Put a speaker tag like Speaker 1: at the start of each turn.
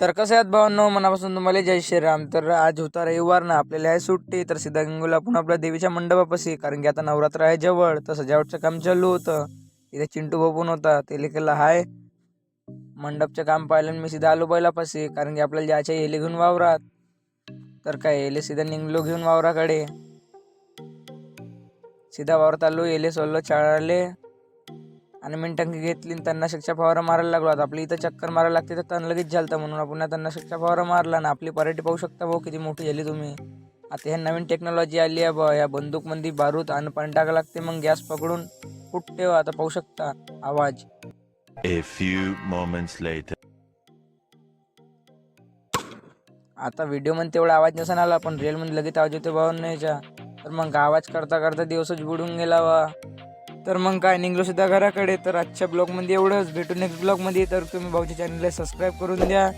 Speaker 1: तर कसं आहेत भावांनो, मनापासून तुम्हाला जय श्रीराम. तर आज होता रविवार ना, आपल्याला आहे सुट्टी. तर सीधा गंगूला पुन्हा आपल्या देवीच्या मंडपापाशी, कारण की आता नवरात्र आहे जवळ. तर सजावटचं काम चालू होतं. तिथे चिंटू भाऊ पण होता. ते केलं हाय मंडपचं काम पाहिलं आणि मी सीधा आलो बैलापाशी, कारण की आपल्याला जायचं येले घेऊन वावरात. तर काय येले सीधा निघलो घेऊन वावराकडे. सीधा वावरात आलो, येले सोडलो चाळले आणि मिनटंकी घेतली आणि त्यांना शिक्षा फवारा मारायला लागलो. आता आपली इथं चक्कर मारायला लागते तर तण लगेच झालतं, म्हणून आपण त्यांना शिक्षा फवारा मारला ना. आपली पराठी पाहू शकता भाऊ किती मोठी झाली तुम्ही. आता ह्या नवीन टेक्नॉलॉजी आली आहे बा. या बंदूकमध्ये बारूद आणि पाणी टाकायला लागते, मग गॅस पकडून फुटते. आता पाहू शकता आवाज.
Speaker 2: A few moments later.
Speaker 1: आता व्हिडिओ मध्ये तेवढा आवाज नसून आला, पण रिअल मध्ये लगेच आवाज होते भावनेच्या. तर मग आवाज करता करता दिवसच बुडून गेला वा. तर मग काय, निघलो सुद्धा घराकडे. तर आजच्या ब्लॉग मध्ये एवढंच. भेटू नेक्स्ट ब्लॉग मध्ये. तर तुम्ही भाऊच्या चॅनलला सबस्क्राईब करून द्या.